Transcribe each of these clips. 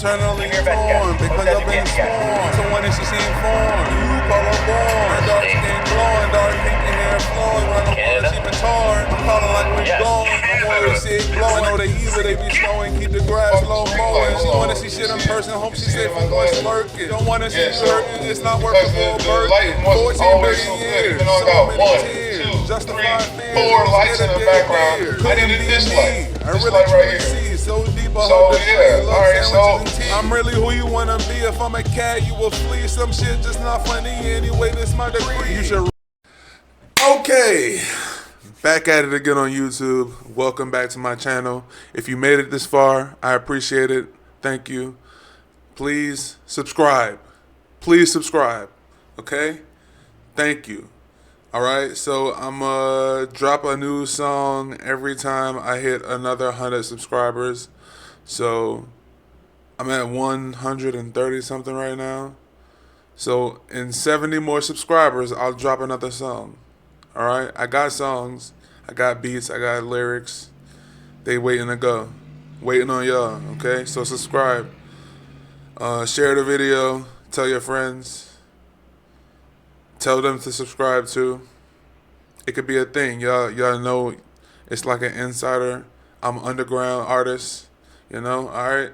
eternally torn because I've been sworn. Someone that she seen form. You call her born. Dark skin glowing, dark pink and hair flowing. When I'm on, she been torn. I'm calling like we glowing. I'm worried to see it glowing. I know they either they be slowing, keep the grass low mowing. She wanna see shit in person, hope she safe from what's lurking. Don't wanna see you hurting, it's not worth it for a burden. 14 billion years, so many tears. Justified fears, 4 lights in the background. I needed this light. I This really light right truly here. see so deep. I So, hope this yeah, thing love alright, sandwiches so- and tea. I'm really who you wanna be. If I'm a cat, you will flee. Some shit just not funny anyway. This my degree. You should. Okay, back at it again on YouTube. Welcome back to my channel. If you made it this far, I appreciate it. Thank you. Please subscribe. Please subscribe. Okay? Thank you. Alright, so I'm drop a new song every time I hit another 100 subscribers. So I'm at 130 something right now. So in 70 more subscribers, I'll drop another song. Alright? I got songs, I got beats, I got lyrics. They waiting to go. Waiting on y'all, okay? So subscribe. Share the video, tell your friends. Tell them to subscribe too. It could be a thing. Y'all know it's like an insider. I'm an underground artist, you know, alright?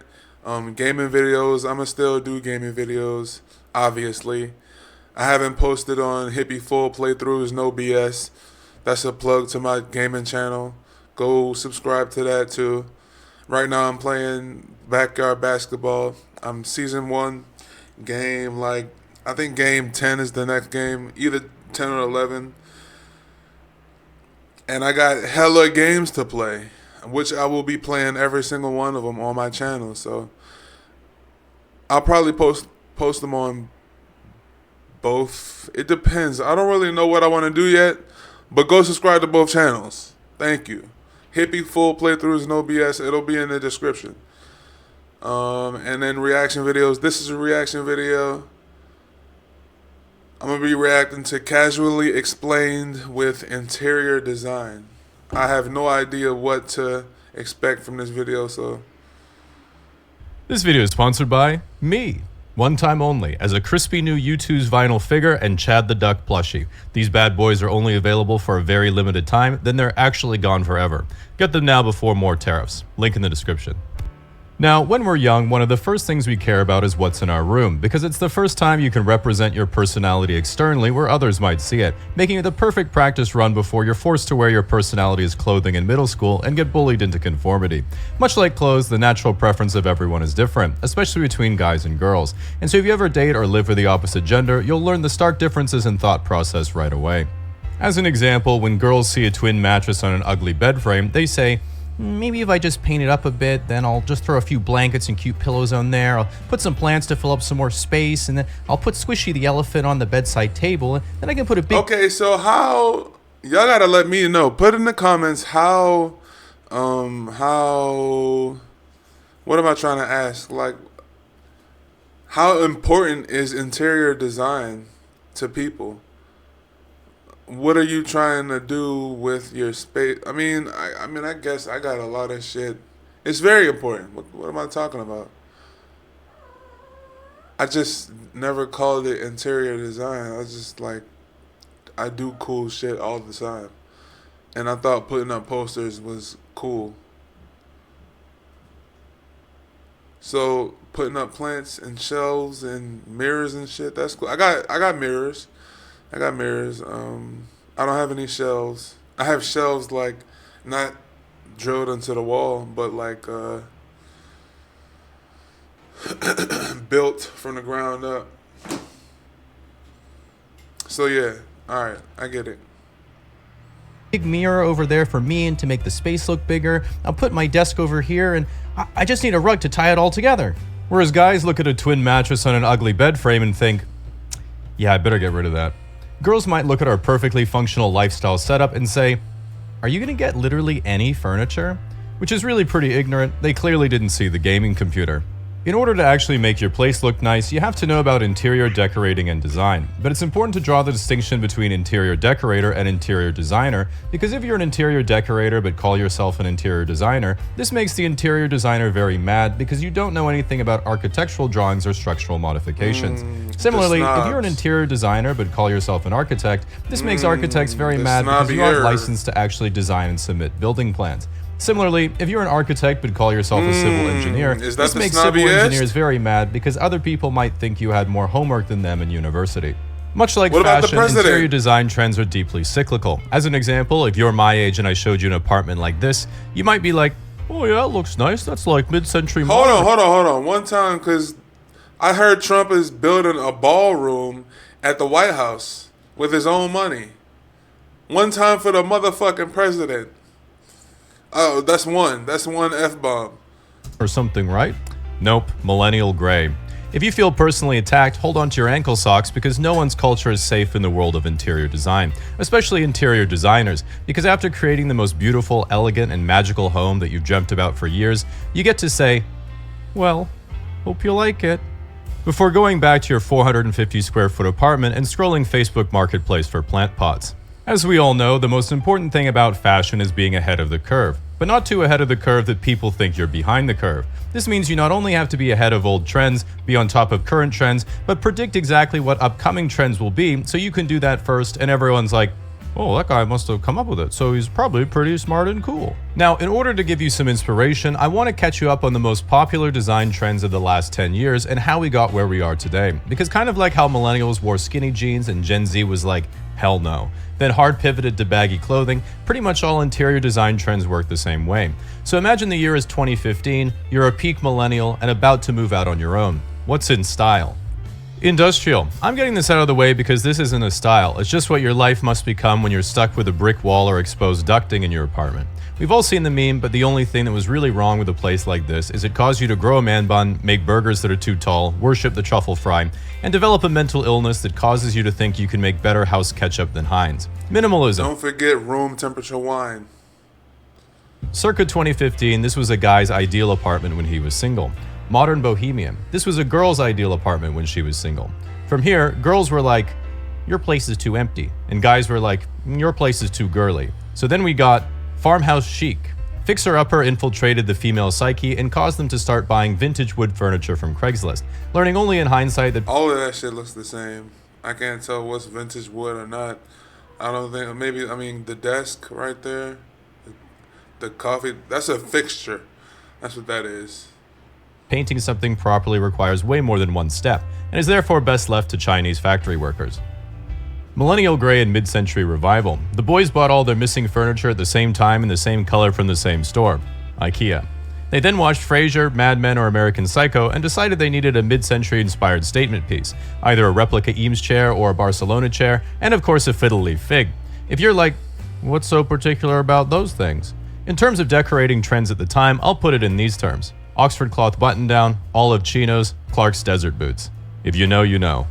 Gaming videos, I'ma still do gaming videos, obviously. I haven't posted on Hippie Full Playthroughs, no BS. That's a plug to my gaming channel. Go subscribe to that too. Right now I'm playing backyard basketball. I'm season 1, game like, I think game 10 is the next game, either 10 or 11. And I got hella games to play, which I will be playing every single one of them on my channel. So I'll probably post them on both. It depends. I don't really know what I want to do yet, but go subscribe to both channels. Thank you. Hippie Full Playthroughs, no BS. It'll be in the description. And then reaction videos. This is a reaction video. I'm going to be reacting to Casually Explained with interior design. I have no idea what to expect from this video, so. This video is sponsored by me. One time only, as a crispy new U2's vinyl figure and Chad the Duck plushie. These bad boys are only available for a very limited time, then they're actually gone forever. Get them now before more tariffs. Link in the description. Now, when we're young, one of the first things we care about is what's in our room, because it's the first time you can represent your personality externally where others might see it, making it the perfect practice run before you're forced to wear your personality as clothing in middle school and get bullied into conformity. Much like clothes, the natural preference of everyone is different, especially between guys and girls. And so if you ever date or live with the opposite gender, you'll learn the stark differences in thought process right away. As an example, when girls see a twin mattress on an ugly bed frame, they say, maybe if I just paint it up a bit, then I'll just throw a few blankets and cute pillows on there. I'll put some plants to fill up some more space, and then I'll put Squishy the elephant on the bedside table, and then I can put a big... Okay, so how... Y'all gotta let me know. Put in the comments how... What am I trying to ask? Like, how important is interior design to people? What are you trying to do with your space? I mean, I guess I got a lot of shit. It's very important. What am I talking about? I just never called it interior design. I was just like, I do cool shit all the time. And I thought putting up posters was cool. So putting up plants and shelves and mirrors and shit, that's cool. I got mirrors. I got mirrors. I don't have any shelves. I have shelves like not drilled into the wall, but like built from the ground up. So yeah, all right, I get it. Big mirror over there for me and to make the space look bigger. I'll put my desk over here, and I just need a rug to tie it all together. Whereas guys look at a twin mattress on an ugly bed frame and think, yeah, I better get rid of that. Girls might look at our perfectly functional lifestyle setup and say, are you gonna get literally any furniture? Which is really pretty ignorant. They clearly didn't see the gaming computer. In order to actually make your place look nice, you have to know about interior decorating and design. But it's important to draw the distinction between interior decorator and interior designer, because if you're an interior decorator but call yourself an interior designer, this makes the interior designer very mad because you don't know anything about architectural drawings or structural modifications. Similarly, if you're an interior designer but call yourself an architect, this makes architects very mad because you aren't licensed to actually design and submit building plans. Similarly, if you're an architect but call yourself a civil engineer, this makes civil engineers very mad because other people might think you had more homework than them in university. Much like fashion, interior design trends are deeply cyclical. As an example, if you're my age and I showed you an apartment like this, you might be like, oh yeah, it looks nice, that's like mid-century modern. Hold on. One time, because I heard Trump is building a ballroom at the White House with his own money. One time for the motherfucking president. Oh, that's one F-bomb. Or something, right? Nope, millennial gray. If you feel personally attacked, hold on to your ankle socks because no one's culture is safe in the world of interior design, especially interior designers, because after creating the most beautiful, elegant, and magical home that you've dreamt about for years, you get to say, well, hope you like it, before going back to your 450 square foot apartment and scrolling Facebook Marketplace for plant pots. As we all know, the most important thing about fashion is being ahead of the curve, but not too ahead of the curve that people think you're behind the curve. This means you not only have to be ahead of old trends, be on top of current trends, but predict exactly what upcoming trends will be so you can do that first and everyone's like, oh, that guy must have come up with it, so he's probably pretty smart and cool. Now, in order to give you some inspiration, I want to catch you up on the most popular design trends of the last 10 years and how we got where we are today. Because kind of like how millennials wore skinny jeans and Gen Z was like, hell no, then hard pivoted to baggy clothing, pretty much all interior design trends work the same way. So imagine the year is 2015, you're a peak millennial and about to move out on your own. What's in style? Industrial. I'm getting this out of the way because this isn't a style, it's just what your life must become when you're stuck with a brick wall or exposed ducting in your apartment. We've all seen the meme, but the only thing that was really wrong with a place like this is it caused you to grow a man bun, make burgers that are too tall, worship the truffle fry, and develop a mental illness that causes you to think you can make better house ketchup than Heinz. Minimalism. Don't forget room temperature wine. Circa 2015, this was a guy's ideal apartment when he was single. Modern bohemian. This was a girl's ideal apartment when she was single. From here, girls were like, your place is too empty, and guys were like, your place is too girly. So then we got farmhouse chic. Fixer-upper infiltrated the female psyche and caused them to start buying vintage wood furniture from Craigslist, learning only in hindsight that all of that shit looks the same. I can't tell what's vintage wood or not. I don't think, the desk right there, the coffee, that's a fixture. That's what that is. Painting something properly requires way more than one step, and is therefore best left to Chinese factory workers. Millennial gray and mid-century revival. The boys bought all their missing furniture at the same time in the same color from the same store, IKEA. They then watched Frasier, Mad Men, or American Psycho and decided they needed a mid-century inspired statement piece, either a replica Eames chair or a Barcelona chair, and of course a fiddle leaf fig. If you're like, what's so particular about those things? In terms of decorating trends at the time, I'll put it in these terms. Oxford cloth button-down, olive chinos, Clark's desert boots. If you know, you know.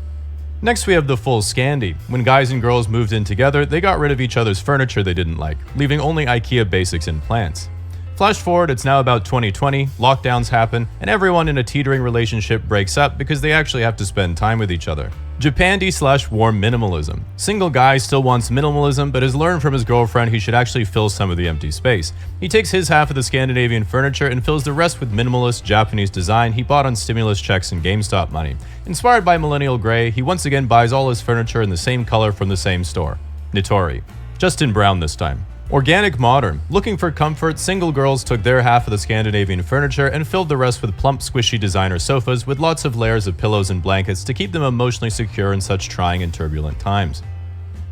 Next we have the full Scandi. When guys and girls moved in together, they got rid of each other's furniture they didn't like, leaving only IKEA basics and plants. Flash forward, it's now about 2020, lockdowns happen, and everyone in a teetering relationship breaks up because they actually have to spend time with each other. Japandi/warm minimalism. Single guy still wants minimalism, but has learned from his girlfriend he should actually fill some of the empty space. He takes his half of the Scandinavian furniture and fills the rest with minimalist Japanese design he bought on stimulus checks and GameStop money. Inspired by millennial gray, he once again buys all his furniture in the same color from the same store. Nitori. Just in brown this time. Organic modern. Looking for comfort, single girls took their half of the Scandinavian furniture and filled the rest with plump, squishy designer sofas with lots of layers of pillows and blankets to keep them emotionally secure in such trying and turbulent times.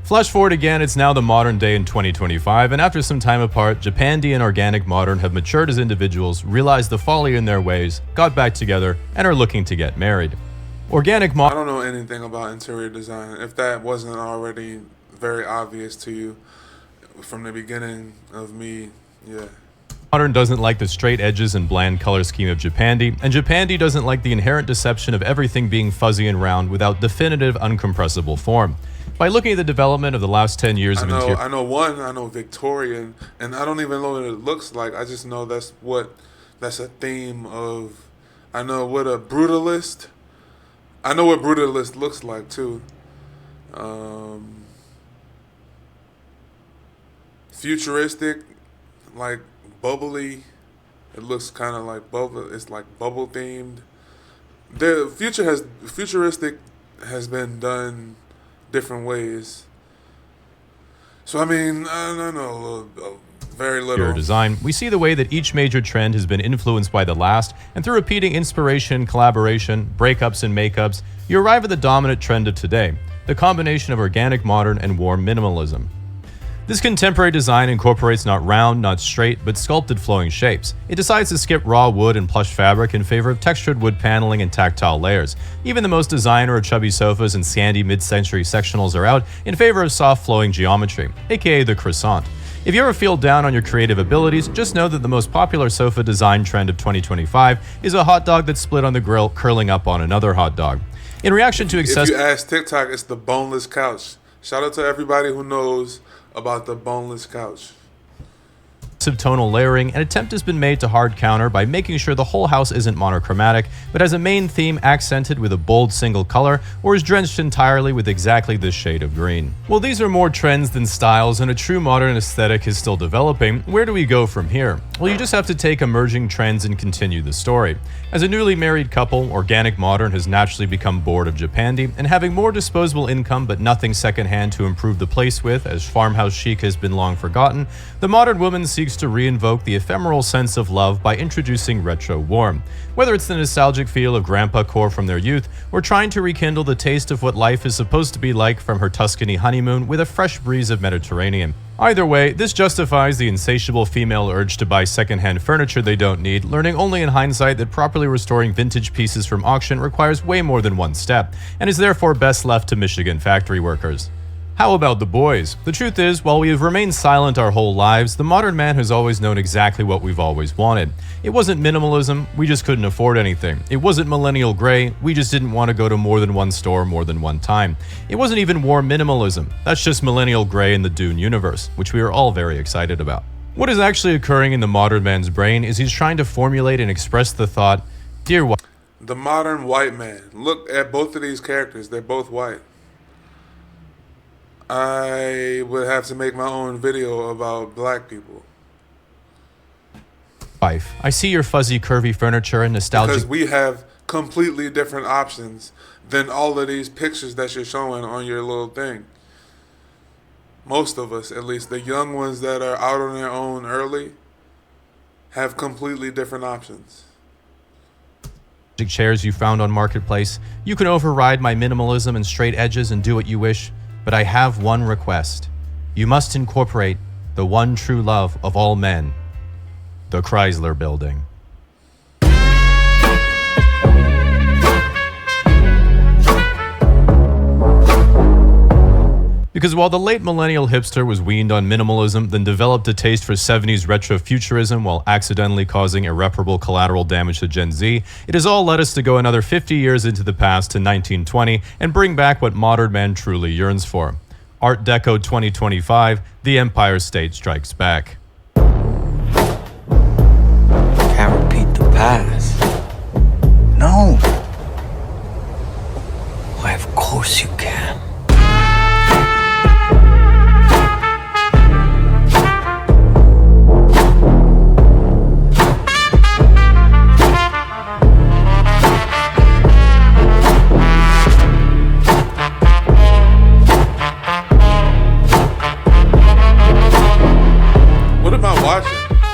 Flash forward again, it's now the modern day in 2025, and after some time apart, Japandi and Organic Modern have matured as individuals, realized the folly in their ways, got back together, and are looking to get married. Organic Modern. I don't know anything about interior design. If that wasn't already very obvious to you from the beginning of me, yeah. Modern doesn't like the straight edges and bland color scheme of Japandi, and Japandi doesn't like the inherent deception of everything being fuzzy and round without definitive, uncompressible form. By looking at the development of the last 10 years I know Victorian, and I don't even know what it looks like. I just know that's a theme of I know what a brutalist. I know what brutalist looks like too. Futuristic, like bubbly. It looks kind of like bubble. It's like bubble themed. The futuristic has been done different ways. So I mean, I don't know, very little. Design, we see the way that each major trend has been influenced by the last, and through repeating inspiration, collaboration, breakups, and makeups, you arrive at the dominant trend of today, the combination of organic modern and warm minimalism. This contemporary design incorporates not round, not straight, but sculpted flowing shapes. It decides to skip raw wood and plush fabric in favor of textured wood paneling and tactile layers. Even the most designer or chubby sofas and sandy mid-century sectionals are out in favor of soft flowing geometry, aka the croissant. If you ever feel down on your creative abilities, just know that the most popular sofa design trend of 2025 is a hot dog that's split on the grill curling up on another hot dog. In reaction to If you ask TikTok, it's the boneless couch. Shout out to everybody who knows about the boneless couch. Tonal layering, an attempt has been made to hard counter by making sure the whole house isn't monochromatic, but has a main theme accented with a bold single color or is drenched entirely with exactly this shade of green. Well, these are more trends than styles, and a true modern aesthetic is still developing. Where do we go from here? Well, you just have to take emerging trends and continue the story. As a newly married couple, Organic Modern has naturally become bored of Japandi, and having more disposable income but nothing secondhand to improve the place with, as farmhouse chic has been long forgotten, the modern woman seeks to reinvoke the ephemeral sense of love by introducing retro warm. Whether it's the nostalgic feel of grandpa core from their youth, or trying to rekindle the taste of what life is supposed to be like from her Tuscany honeymoon with a fresh breeze of Mediterranean. Either way, this justifies the insatiable female urge to buy secondhand furniture they don't need, learning only in hindsight that properly restoring vintage pieces from auction requires way more than one step, and is therefore best left to Michigan factory workers. How about the boys? The truth is, while we have remained silent our whole lives, the modern man has always known exactly what we've always wanted. It wasn't minimalism, we just couldn't afford anything. It wasn't millennial gray, we just didn't want to go to more than one store more than one time. It wasn't even warm minimalism, that's just millennial gray in the Dune universe, which we are all very excited about. What is actually occurring in the modern man's brain is he's trying to formulate and express the thought, "Dear white..." The modern white man. Look at both of these characters, they're both white. I would have to make my own video about black people. Wife, I see your fuzzy, curvy furniture and nostalgic. Because we have completely different options than all of these pictures that you're showing on your little thing. Most of us, at least the young ones that are out on their own early, have completely different options. Chairs you found on Marketplace. You can override my minimalism and straight edges and do what you wish. But I have one request. You must incorporate the one true love of all men, the Chrysler Building. Because while the late millennial hipster was weaned on minimalism, then developed a taste for 70s retrofuturism while accidentally causing irreparable collateral damage to Gen Z, it has all led us to go another 50 years into the past to 1920 and bring back what modern man truly yearns for. Art Deco 2025, the Empire State Strikes Back. Can't repeat the past. No. Why, of course you can.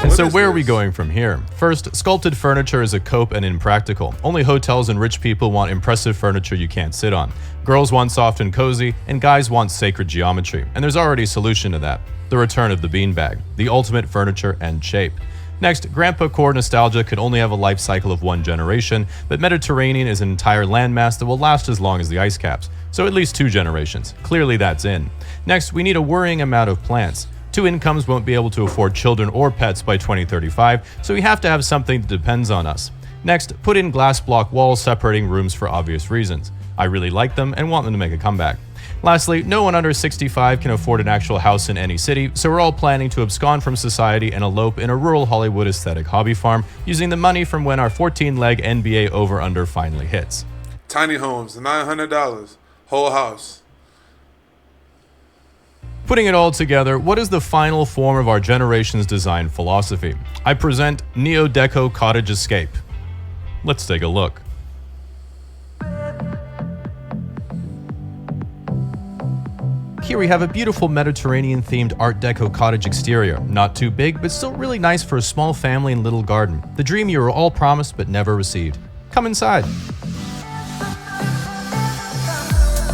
So where are we going from here? First, sculpted furniture is a cope and impractical. Only hotels and rich people want impressive furniture you can't sit on. Girls want soft and cozy, and guys want sacred geometry. And there's already a solution to that. The return of the beanbag, the ultimate furniture and shape. Next, grandpa core nostalgia could only have a life cycle of one generation, but Mediterranean is an entire landmass that will last as long as the ice caps. So at least 2 generations. Clearly that's in. Next, we need a worrying amount of plants. 2 incomes won't be able to afford children or pets by 2035, so we have to have something that depends on us. Next, put in glass block walls separating rooms for obvious reasons. I really like them and want them to make a comeback. Lastly, no one under 65 can afford an actual house in any city, so we're all planning to abscond from society and elope in a rural Hollywood aesthetic hobby farm using the money from when our 14-leg NBA over-under finally hits. Tiny homes, $900, whole house. Putting it all together, what is the final form of our generation's design philosophy? I present Neo-Deco Cottage Escape. Let's take a look. Here we have a beautiful Mediterranean-themed Art Deco cottage exterior. Not too big, but still really nice for a small family and little garden. The dream you were all promised but never received. Come inside.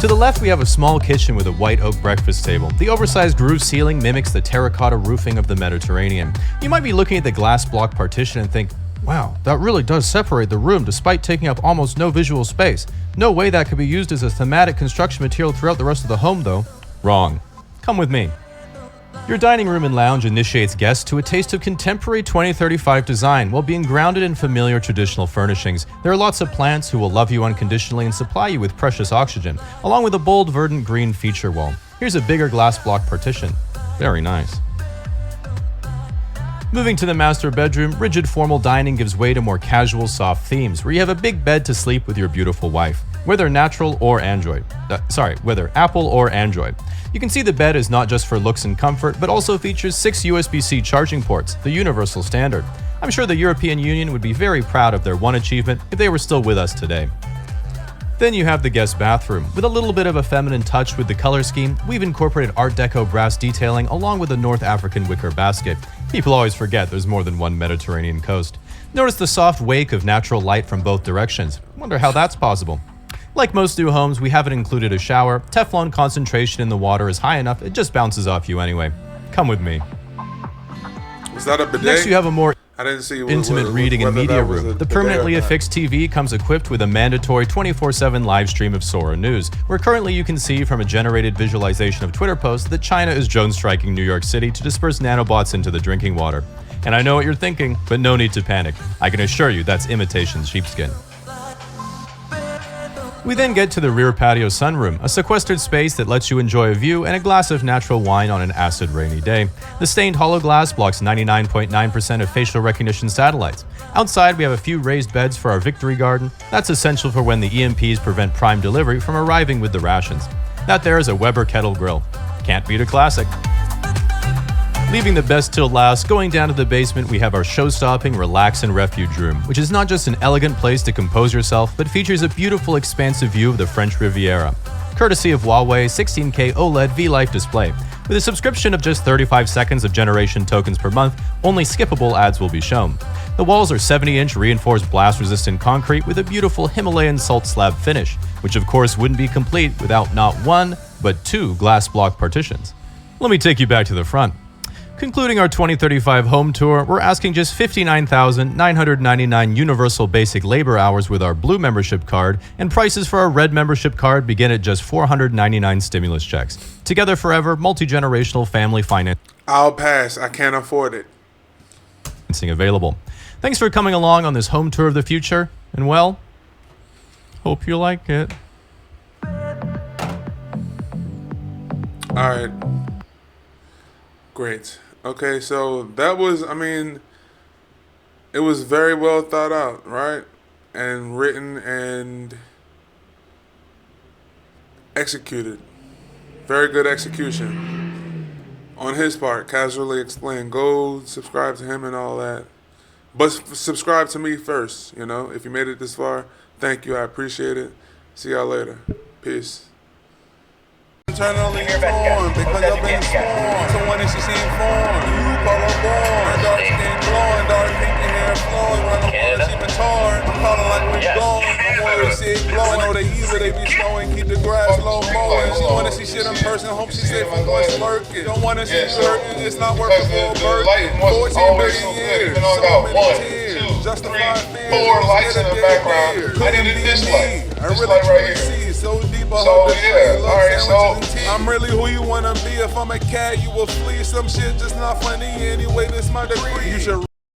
To the left, we have a small kitchen with a white oak breakfast table. The oversized groove ceiling mimics the terracotta roofing of the Mediterranean. You might be looking at the glass block partition and think, wow, that really does separate the room despite taking up almost no visual space. No way that could be used as a thematic construction material throughout the rest of the home, though. Wrong. Come with me. Your dining room and lounge initiates guests to a taste of contemporary 2035 design while being grounded in familiar traditional furnishings. There are lots of plants who will love you unconditionally and supply you with precious oxygen, along with a bold verdant green feature wall. Here's a bigger glass block partition. Very nice. Moving to the master bedroom, rigid formal dining gives way to more casual, soft themes, where you have a big bed to sleep with your beautiful wife, whether Apple or Android. You can see the bed is not just for looks and comfort, but also features 6 USB-C charging ports, the universal standard. I'm sure the European Union would be very proud of their one achievement if they were still with us today. Then you have the guest bathroom. With a little bit of a feminine touch with the color scheme, we've incorporated Art Deco brass detailing along with a North African wicker basket. People always forget there's more than one Mediterranean coast. Notice the soft wake of natural light from both directions. Wonder how that's possible. Like most new homes, we haven't included a shower. Teflon concentration in the water is high enough, it just bounces off you anyway. Come with me. Was that a bidet? Next, you have a more I didn't see intimate reading and media room. The permanently affixed TV comes equipped with a mandatory 24/7 live stream of Sora News, where currently you can see from a generated visualization of Twitter posts that China is drone striking New York City to disperse nanobots into the drinking water. And I know what you're thinking, but no need to panic. I can assure you that's imitation sheepskin. We then get to the rear patio sunroom, a sequestered space that lets you enjoy a view and a glass of natural wine on an acid rainy day. The stained hollow glass blocks 99.9% of facial recognition satellites. Outside, we have a few raised beds for our victory garden. That's essential for when the EMPs prevent Prime delivery from arriving with the rations. That there is a Weber kettle grill. Can't beat a classic. Leaving the best till last, going down to the basement, we have our show-stopping relax and refuge room, which is not just an elegant place to compose yourself, but features a beautiful expansive view of the French Riviera. Courtesy of Huawei 16K OLED V-Life display. With a subscription of just 35 seconds of generation tokens per month, only skippable ads will be shown. The walls are 70-inch reinforced blast-resistant concrete with a beautiful Himalayan salt slab finish, which of course wouldn't be complete without not one, but 2 glass block partitions. Let me take you back to the front. Concluding our 2035 home tour, we're asking just 59,999 universal basic labor hours with our blue membership card, and prices for our red membership card begin at just 499 stimulus checks. Together forever, multi-generational family financing I'll pass. I can't afford it. available. Thanks for coming along on this home tour of the future, and well, hope you like it. All right. Great. Okay, so that was, it was very well thought out, right? And written and executed. Very good execution on his part. Casually explained. Go subscribe to him and all that. But subscribe to me first, If you made it this far, thank you. I appreciate it. See y'all later. Peace. Internally informed because I've been informed. Someone that she seen form. You call her born. Dark skin glowing, dark pink and hair flowing. Run the bullets even torn. I'm calling like we going. I'm worried to see it glowing. Know they easy, they be slowing. Keep the grass low mowing. She wanna see shit in person. Hope she safe from going lurking. Don't wanna see you hurting. It's not worth it for a birthday. 14 billion years. So many tears. Justified fears. 4 lights in the background. I didn't dislike. I really truly see so deep. So yeah, alright, so I'm really who you wanna be. If I'm a cat, you will flee. Some shit just not funny anyway. This my degree. You should